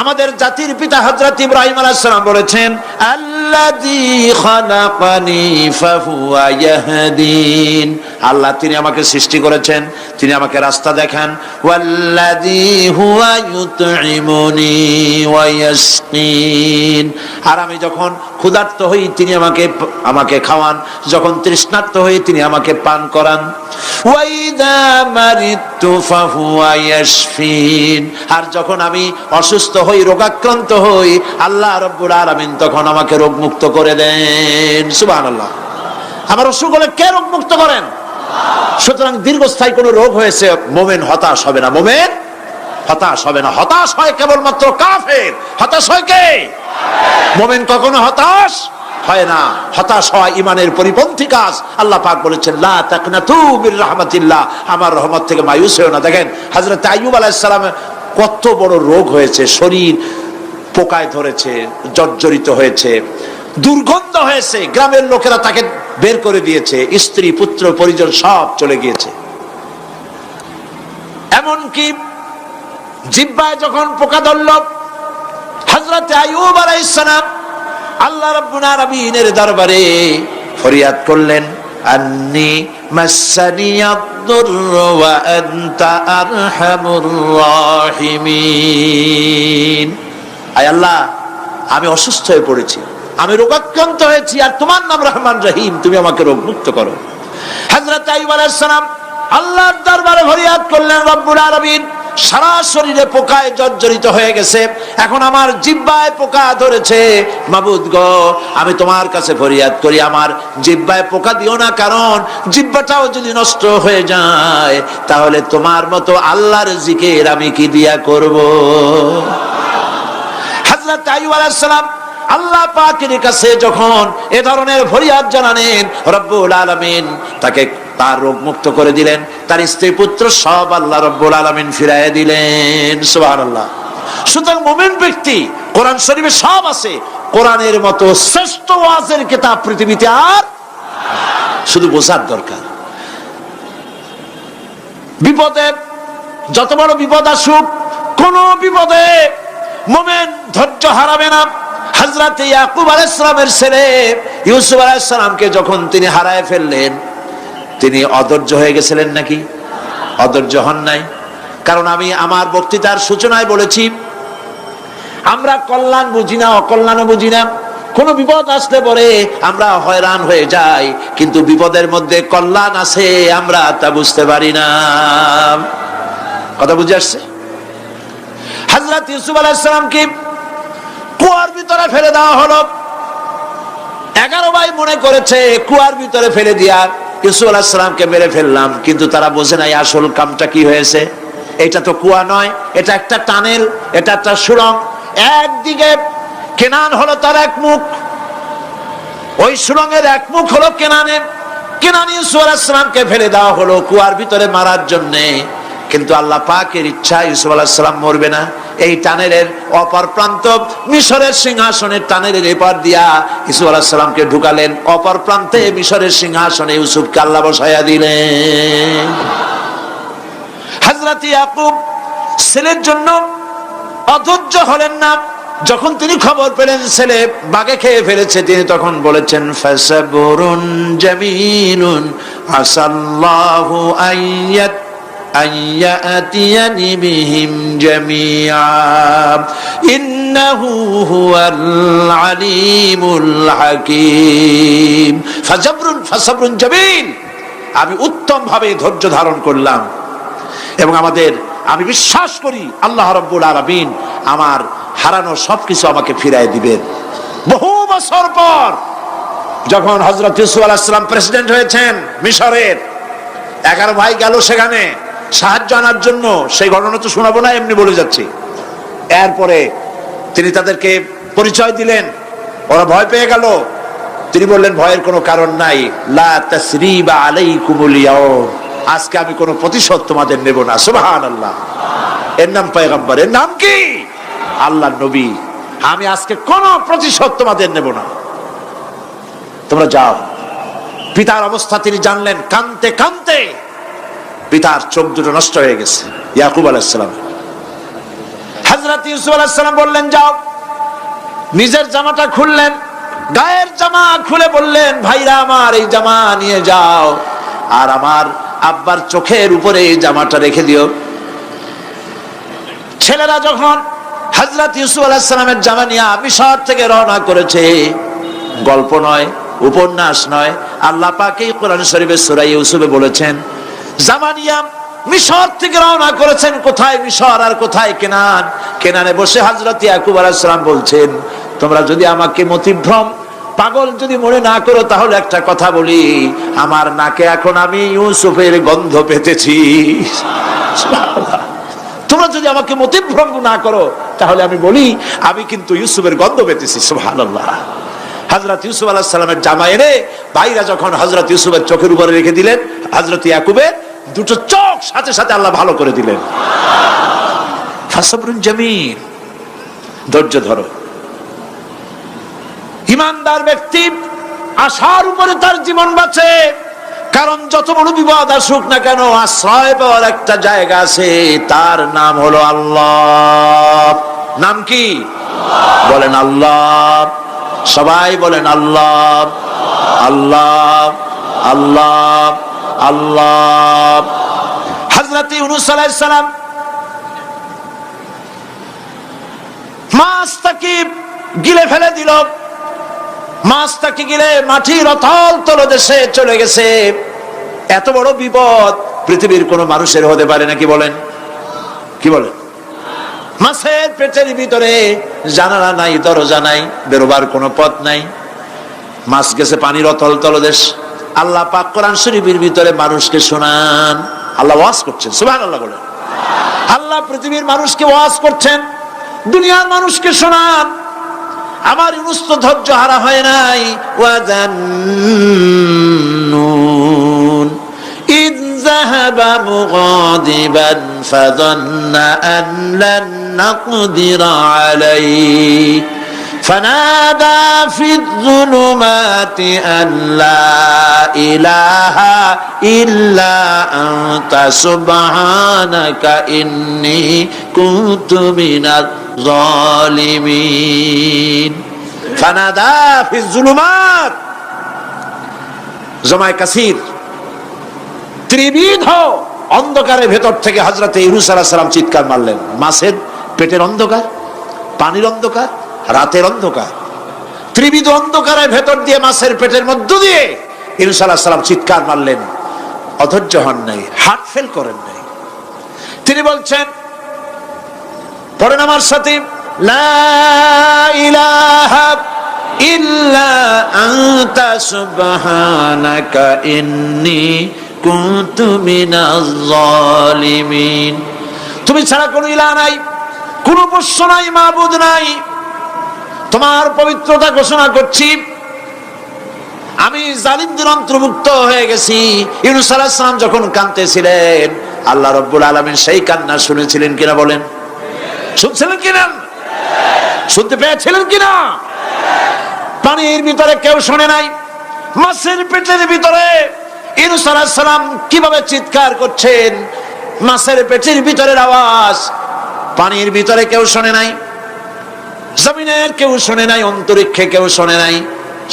আমাদের জাতির পিতা হযরত ইব্রাহিম আলাইহিস সালাম বলেছেন, আল্লাযী খালাকানি ফাহুয়া ইয়াহদিন। আল্লাহ তিনি আমাকে সৃষ্টি করেছেন, তিনি আমাকে রাস্তা দেখান। ওয়াল্লাযী হুয়া ইউতঈমুনি ওয়া ইয়াসকিন, আর আমি যখন ক্ষুধার্ত হই তিনি আমাকে খাওয়ান, যখন তৃষ্ণার্ত হই তিনি আমাকে পান করান। ওয়া ইযা মারিদতু ফাহুয়া ইয়াশফিন, আর যখন আমি অসুস্থ হই, রোগাক্রান্ত হই, আল্লাহ রাব্বুল আলামিন তখন আমাকে রোগমুক্ত করে দেন। সুবহানাল্লাহ। আমার অসুখ হলে কে রোগমুক্ত করেন? সুতরাং দীর্ঘস্থায়ী কোন রোগ হয়েছে, মুমিন হতাশ হবে না, মুমিন হতাশ হবে না। হতাশ হয় কেবলমাত্র কাফের। হতাশ হয় কে? মুমিন কখনো হতাশ হয় না। হতাশ হওয়া ঈমানের পরিপন্থী কাজ। আল্লাহ পাক বলেছেন লা তাকনাতু মির রাহমাতিল্লাহ, আমার রহমত থেকে মায়ুস হয়ো না। দেখেন হযরত আইয়ুব আলাইহিস সালামের কত বড় রোগ হয়েছে, শরীর পোকায় ধরেছে, জর্জরিত হয়েছে, দুর্গন্ধ হয়েছে, গ্রামের লোকেরা তাকে বের করে দিয়েছে, স্ত্রী পুত্র পরিজন সব চলে গিয়েছে। এমনকি জিহ্বায় যখন পোকা ধরল, হযরত আইয়ুব আলাইহিস সালাম আল্লাহ রাব্বুল আলামিনের দরবারে ফরিয়াদ করলেন, আন্নী মাসানিয়াদ-দুররু ওয়া আনতা আরহামুর রাহিমিন। আয় আল্লাহ, আমি অসুস্থ হয়ে পড়েছি, আমি রোগাক্রান্ত হয়েছি, আর তোমার নাম রহমান রহিম, তুমি আমাকে রোগমুক্ত করো। হযরত আইয়ুব আলাইহিস সালাম আল্লাহর দরবারে ফরিয়াদ করলেন, রব্বুল আলামিন সারা শরীরে পোকায় জর্জরিত হয়ে গেছে, এখন আমার জিহ্বায় পোকা ধরেছে, মাবুদ গো আমি তোমার কাছে ফরিয়াদ করি আমার জিহ্বায় পোকা দিও না, কারণ জিহ্বাটাও যদি নষ্ট হয়ে যায় তাহলে তোমার মতো আল্লাহর জিকির আমি কি দিয়া করব। হযরত আইয়ুব আলাইহিস সালাম আল্লাহ পাকের কাছে যখন এ ধরনের ফরিয়াদ জানালেন, রব্বুল আলামিন তাকে তার রোগ মুক্ত করে দিলেন, তার স্ত্রী পুত্র সব আল্লাহ রব্বুল আলামিন ফিরাইয়া দিলেন। সুবহানাল্লাহ। সুতরাং মুমিন ব্যক্তি, কোরআন শরীফে সব আছে, কোরআনের মতো শ্রেষ্ঠ ওয়াজের কিতাব পৃথিবীতে আর, শুধু বোঝার দরকার। বিপদে, যত বড় বিপদ আসুক, কোন বিপদে মুমিন ধৈর্য হারাবে না। হযরত ইয়াকুব আলাইহিস সালামের ছেলে ইউসুফ আলাইহিস সালামকে যখন তিনি হারায় ফেললেন, তিনি অধৈর্য হয়ে গেছিলেন নাকি? অধৈর্য হন নাই। কারণ আমি আমার বক্তৃতার সূচনায় বলেছি, আমরা কল্যাণ বুঝি না, অকল্যাণও বুঝি না। কোন বিপদ আসলে পরে আমরা হয়রান হয়ে যাই, কিন্তু বিপদের মধ্যে কল্যাণ আছে আমরা তা বুঝতে পারি না। কথা বুঝে আসছে? হযরত ইউসুফ আলাইহিস সালামকে কুয়ার ভিতরে ফেলে দেওয়া হলো। 11 ভাই মনে করেছে কুয়ার ভিতরে ফেলে দিয়া ইউসুফ আলাইহিস সালামকে মেরে ফেললাম, কিন্তু তারা বোঝে নাই আসল কামটা কি হয়েছে। এটা তো কুয়া নয়, এটা একটা টানেল, এটা একটা সুড়ঙ্গ। একদিকে কেনান হলো তার এক মুখ, ওই সুড়ঙ্গের এক মুখ হলো কেনানে। কেনান ইউসুফ আলাইহিস সালামকে ফেলে দেওয়া হলো কুয়ার ভিতরে মারার জন্য, কিন্তু আল্লাহ পাকের ইচ্ছা ইউসুফ আলাইহিস সালাম মরবে না। এই টানেলের অপর প্রান্ত মিশরের সিংহাসনের টানেলের এপার দিয়া ইউসুফ আলাইহিস সালামকে ঢুকালেন, অপর প্রান্তে মিশরের সিংহাসনে ইউসুফকে আল্লাহ বসাইয়া দিলেন। হযরত ইয়াকুব ছেলের জন্য অধৈর্য হলেন না। যখন তিনি খবর পেলেন ছেলে বাঘে খেয়ে ফেলেছে, তিনি তখন বলেছেন ফাসাবুরুন জামিলুন আসাল্লাহু আইয়াতিয়ানি বিহিম জামিআ ইন্নাহু হুয়াল আলিমুল হাকীম। ফাসাবরুন জামিল, আমি উত্তম ভাবে ধৈর্য ধারণ করলাম, এবং আমি বিশ্বাস করি আল্লাহ রাব্বুল আলামিন আমার হারানো সবকিছু আমাকে ফিরাই দিবেন। বহু বছর পর যখন হযরত ইউসুফ আলাইহিস সালাম প্রেসিডেন্ট হয়েছেন মিশরের, 11 ভাই গেল সেখানে সাহায্য আনার জন্য। সেই ঘটনা তো শোনাবো না, এমনি বলে যাচ্ছি। এরপরে তিনি তাদেরকে পরিচয় দিলেন, ওরা ভয় পেয়ে গেল। তিনি বললেন ভয়ের কোনো কারণ নাই, লা তাসরিবা আলাইকুমুল ইয়াউম, আজকে আমি কোনো প্রতিশোধ তোমাদের নেব না। সুবহানাল্লাহ। এর নাম পয়গম্বর, এর নাম কি? আল্লাহর নবী। আমি আজকে কোনো প্রতিশোধ তোমাদের নেব না, তোমরা যাও। পিতার অবস্থা তিনি জানলেন, কাঁদতে কাঁদতে পিতার চোখ দুটো নষ্ট হয়ে গেছে। ইয়াকুব আলাইহিস সালাম, হযরত ইউসুফ আলাইহিস সালাম বললেন যাও। নিজের জামাটা খুললেন, গায়ের জামা খুলে বললেন ভাইরা আমার এই জামা নিয়ে যাও, আর আমার আব্বার চোখের উপরে এই জামাটা রেখে দিও। ছেলেরা যখন হযরত ইউসুফ আলাইহিস সালামের জামা নিয়ে মিশর থেকে রওনা করেছে, গল্প নয়, উপন্যাস নয়, আল্লাহ পাক এই কোরআন শরীফের সূরা ইউসুফে বলেছেন জামা নিয়ে মিশর থেকে রওনা করেছেন। কোথায় মিশর আর কোথায় কেনান? কেনানে বসে হযরত ইয়াকুব আলাইহিস সালাম বলছেন, তোমরা যদি আমাকে মতিভ্রম পাগল যদি মনে না করো তাহলে একটা কথা বলি, আমার নাকে এখন আমি ইউসুফের গন্ধ পেতেছি। সুবহানাল্লাহ। তোমরা যদি আমাকে মতিভ্রম না করো তাহলে আমি বলি আমি কিন্তু ইউসুফের গন্ধ পেতেছি। সুবহানাল্লাহ। হযরত ইউসুফ আলাইহিস সালামের জামা এনে ভাইরা যখন হযরত ইউসুফের চোখের উপরে রেখে দিলেন, হযরত ইয়াকুবের দুটো চোখ সাথে সাথে আল্লাহ ভালো করে দিলেন। ফাসবরুন জামিল, ধৈর্য ধরো। ইমানদার ব্যক্তি আশার উপরে তার জীবন বাঁচে, কারণ যত বড় বিপদ আসুক না কেন আশ্রয় পাওয়ার একটা জায়গা আছে, তার নাম হলো আল্লাহ। নাম কি? বলেন আল্লাহ। সবাই বলেন আল্লাহ আল্লাহ আল্লাহ আল্লাহ। হযরত ইউনূস আলাইহিস সালাম মাছটাকে গিলে ফেলে দিল, মাছটাকে গিলে মাটির অতল তলদেশে চলে গেছে। এত বড় বিপদ পৃথিবীর কোন মানুষের হতে পারে নাকি? বলেন, কি বলেন? মাছের পেটের ভিতরে জানালা নাই, দরজা নাই, বেরোবার কোনো পথ নাই, মাছ গেছে পানির অতল তলদেশ। আল্লাহ পাক কোরআন শরীফের ভিতরে মানুষকে শোনান, আল্লাহ ওয়াজ করছেন। সুবহানাল্লাহ বলেন। আল্লাহ পৃথিবীর মানুষকে ওয়াজ করছেন, দুনিয়ার মানুষকে শোনান। আমার ইউনূস তো ধৈর্য হারা হয় নাই। ওয়াজান্নুন ইয যাহাবা মুগাদিবান ফাযান্না আন লান নাকদিরা আলাইহি فنادى في الظلمات أن لا إله إلا أنت سبحانك إني كنت من الظالمين فنادى في الظلمات জমায় কাসির ত্রিবিধ অন্ধকারের ভেতর থেকে হযরত ইউনূস আলাইহিস সালাম চিৎকার মারলেন। মাছের পেটের অন্ধকার, পানির অন্ধকার, রাতের অন্ধকার, ত্রিবিধ অন্ধকারের ভেতর দিয়ে মাছের পেটের মধ্য দিয়ে ইউনূস আলাইহিস সালাম চিৎকার মারলেন। অধৈর্য হন নাই, হার্ট ফেল করেন নাই। তিনি বলছেন, পড়েন আমার সাথে, লা ইলাহা ইল্লা আনতা সুবহানাকা ইন্নী কুনতু মিনাজ জালিমিন। তুমি ছাড়া কোনো ইলাহ নাই, কোনো উপাস্য নাই, মাবুদ নাই। তোমার পবিত্রতা ঘোষণা করছি, আমি জালিমদের অন্তর্ভুক্ত হয়ে গেছি। ইউনূস আলাইহিস সালাম যখন কাঁদতেছিলেন, আল্লাহ রাব্বুল আলামিন সেই কান্না শুনেছিলেন কিনা? বলেন, শুনছিলেন কিনা? শুনতে পেয়েছিলেন কিনা? পানির ভিতরে কেউ শুনে নাই, মাছের পেটের ভিতরে ইউনূস আলাইহিস সালাম কিভাবে চিৎকার করছেন, মাছের পেটের ভিতরের আওয়াজ পানির ভিতরে কেউ শোনে নাই, জমিনের কেউ শোনে নাই, অন্তরিক্ষে কেউ শোনে নাই,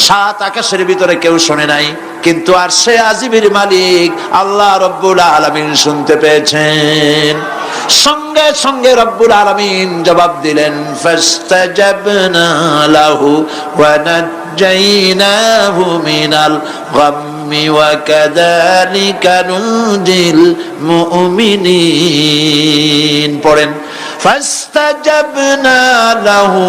সাত আকাশের ভিতরে কেউ শোনে নাই, কিন্তু আরশে আজিমের মালিক আল্লাহ রাব্বুল আলামিন শুনতে পেয়েছেন। সঙ্গে সঙ্গে রব্বুল আলামিন জবাব দিলেন, ফাস্তাজাবনা লাহু ওয়া নাজ্জাইনাহু মিনাল গাম্মি ওয়া কাযালিকা নুজিল মুমিনিন। পড়েন, ফাস্তাজাবনা লাহু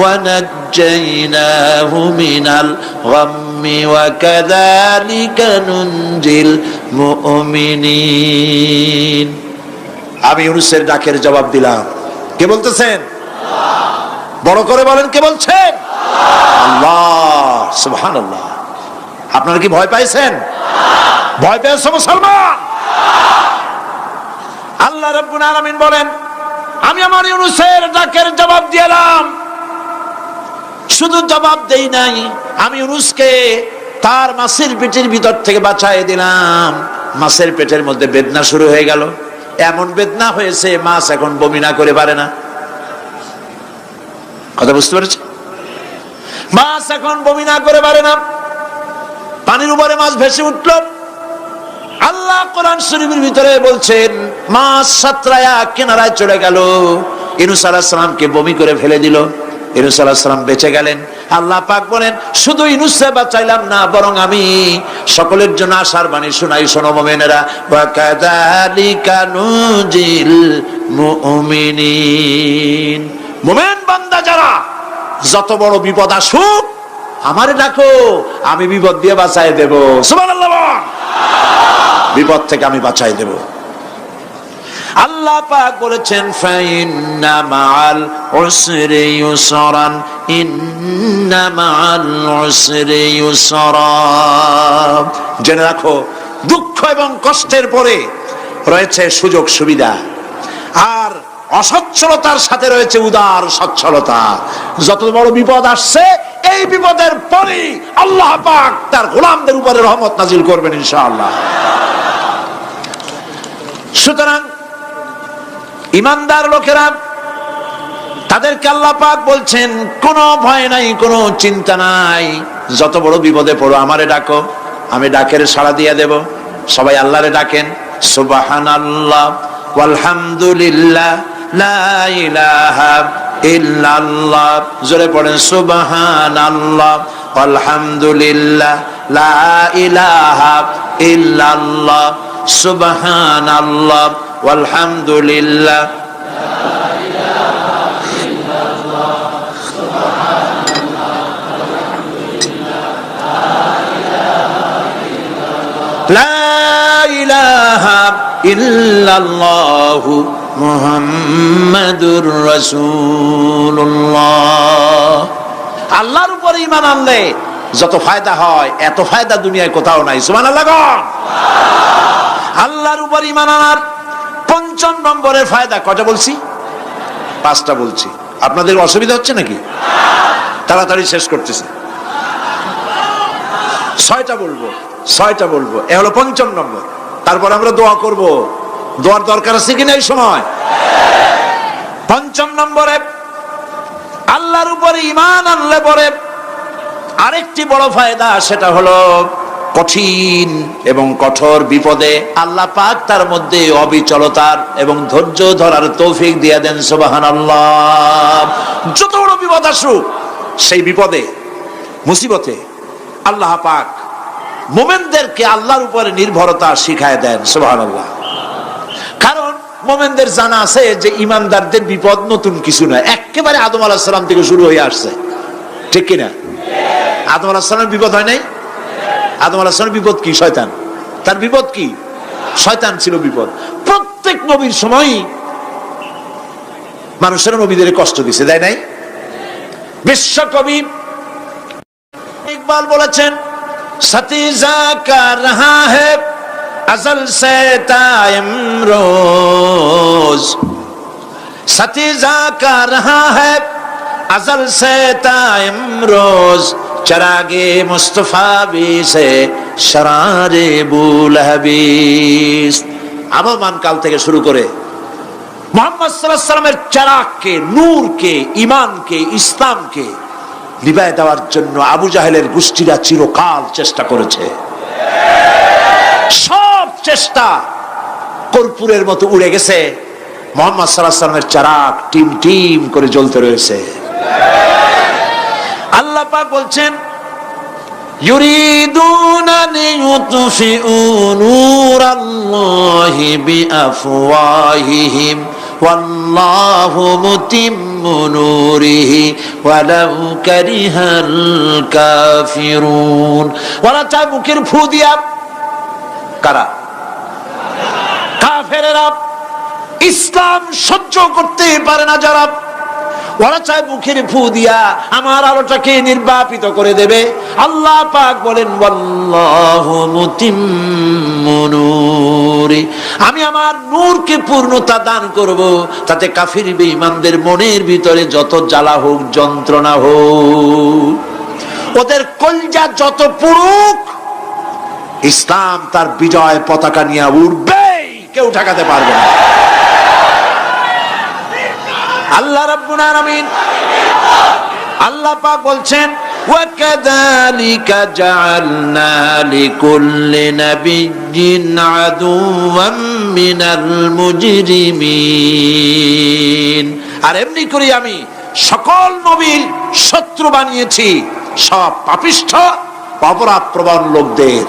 ওয়া নাজ্জাইনাহু মিনাল গাম্মি ওয়া কাযালিকা নুজিল মুমিনিন। আমি ইউনূসের ডাকের জবাব দিলাম। কে বলতেছেন? বড় করে বলেন, কে বলছেন? আল্লাহ। সুবহানাল্লাহ। আপনারা কি ভয় পাইছেন? ভয় পেয়েছে মুসলমান? আল্লাহ রাব্বুল আলামিন বলেন, আমি আমার ইউনূসের ডাকের জবাব দিলাম। শুধু জবাব দেই নাই, আমি ইউনূসকে তার মাছের পেটের ভিতর থেকে বাঁচাই দিলাম। মাছের পেটের মধ্যে বেদনা শুরু হয়ে গেল, এমন বেদনা হয়েছে মাছ এখন বমি না করে পারে না। কথা বুঝতে পেরেছে? মাছ এখন বমি না করে পারে না। পানির উপরে মাছ ভেসে উঠল, আল্লাহ কোরআন শরীফের ভিতরে বলছেন মাছ সাতরায়া কিনারায় চলে গেল, ইউনূস আলাইহিস সালামকে বমি করে ফেলে দিল, ইউনূস আলাইহিস সালাম বেঁচে গেলেন। আল্লাহ পাক বলেন শুধু ইউনূসকে বাঁচাইলাম না, বরং আমি সকলের জন্য আশার বাণী শোনাই, শোনো মুমিনেরা, ওয়া কাযালিকা নুজিল মুমিনিন। মুমিন বান্দা যারা, যত বড় বিপদ আসুক আমারে ডাকো, আমি বিপদ দিয়ে বাঁচাই দেব। সুবহানাল্লাহ, বিপদ থেকে আমি বাঁচাই দেব। আল্লাহ পাক বলেছেন ফাইন্না মাআল উসরি ইউসরান, ইন্না মাআল উসরি ইউসরা। জেনে রাখো দুঃখ এবং কষ্টের পরে রয়েছে সুযোগ সুবিধা, আর অসচ্ছলতার সাথে রয়েছে উদার সচ্ছলতা। যত বড় বিপদ আসছে এই বিপদের পরে আল্লাহ পাক তার গোলামদের উপরে রহমত নাজিল করবেন ইনশাআল্লাহ। সুতরাং ইমানদার লোকেরা, তাদেরকে আল্লাহ পাক বলছেন কোনো ভয় নাই, কোনো চিন্তা নাই, যত বড় বিপদে পড়ো আমারে ডাকো, আমি ডাকের সাড়া দিয়ে দেব। সবাই আল্লাহরে ডাকেন, সুবহানাল্লাহ ওয়ালহামদুলিল্লাহ লা ইলাহা ইল্লাল্লাহ। জোরে পড়েন সুবহানাল্লাহ ওয়ালহামদুলিল্লাহ লা ইলাহা ইল্লাল্লাহ, সুবহানাল্লাহ ওয়ালহামদুলিল্লাহ লা ইলাহা ইল্লাল্লাহু মুহাম্মাদুর রাসূলুল্লাহ। আল্লাহর উপর ঈমান আনলে যত ফায়দা হয় এত ফায়দা দুনিয়ায় কোথাও নাই। সুবহানাল্লাহ। আল্লাহর উপর ঈমান আনার ৫ম নম্বরের ফায়দা কয়টা বলছি? 5টা বলছি। আপনাদের অসুবিধা হচ্ছে নাকি? তাড়াতাড়ি শেষ করতেছি। 6টা বলবো, এ হলো ৫ম নম্বর। তারপর আমরা দোয়া করব। দোয়ার দরকার আছে কিনা এই সময়? ৫ম নম্বরে আল্লাহর উপরে ঈমান আনলে পরে আরেকটি বড় ফায়দা, সেটা হলো কঠিন এবং কঠোর বিপদে আল্লাহ পাক তার মধ্যে অবিচলতার এবং ধৈর্য ধরার তৌফিক দিয়ে দেন। সুবহানাল্লাহ। যত বড় বিপদ আসুক সেই বিপদে মুসিবতে আল্লাহ পাক মুমিনদেরকে আল্লাহর উপরে নির্ভরতা শিখায় দেন। সুবহানাল্লাহ। কারণ মুমিনদের জানা আছে যে ইমানদারদের বিপদ নতুন কিছু নয়, একেবারে আদম আলাইহিস সালাম থেকে শুরু হয়ে আসছে, ঠিক কিনা? আদম আলাইহিস সালামের বিপদ হয় নাই? আদম আলাইহিস সালামের বিপদ কি? শয়তান। তার বিপদ কি? শয়তান ছিল বিপদ। প্রত্যেক নবীর সময় মানুষের নবীদের কষ্ট দিছে, তাই নাই? বিশ্বকবি ইকবাল বলেছেন সতীজা কা রহা है अजल से तायम रोज, सतीजा का रहा है अजल से तायम रोज, चरागे मुस्तफा भी से शरारे बुलहबीस। আবহমান কাল থেকে শুরু করে মুহাম্মদ সাল্লাল্লাহু আলাইহি ওয়াসাল্লামের চারাগকে, নূরকে, ঈমানকে, ইসলামকে নিভায় দেওয়ার জন্য আবু জাহেলের গোষ্ঠীরা চিরকাল চেষ্টা করেছে। সব চেষ্টা কর্পূরের মতো উড়ে গেছে, মুহাম্মদ সাল্লাল্লাহু আলাইহি ওয়াসাল্লামের চারাগ টিম টিম করে জ্বলতে রয়েছে। আল্লাহ পাক বলছেন ইউরিদুনা লিইউতফিউ নূরাল্লাহি বিআফওয়াহিহিম ওয়াল্লাহু মুতিম্মু নূরিহি ওয়ালাউ কারিহাল কাফিরুন। ওরা চায় মুখের ফু দিয়া, কারা? কাফেরেরা। ইসলাম সহ্য করতে পারে না যারা, ওরা চায় মুখের ফু দিয়া আমার আলোটাকে নির্বাপিত করে দেবে। আল্লাহ পাক বলেন ওয়াল্লাহু মুতিম্মু নূরি, আমি আমার নূরকে পূর্ণতা দান করব, তাতে কাফির বেঈমানদের মনের ভিতরে যত জ্বালা হোক, যন্ত্রণা হোক, ওদের কলজা যত পুরুক, ইসলাম তার বিজয় পতাকা নিয়ে উড়বে, কেউ ঠেকাতে পারবে না। আল্লাহ রাব্বুল আলামিন, আল্লাহ পাক বলছেন وكذلك جعلنا لكل نبي عدوا من المجرمين আর এমনি করে আমি সকল নবীর শত্রু বানিয়েছি সব পাপিষ্ঠ অপরাধ প্রবণ লোকদের।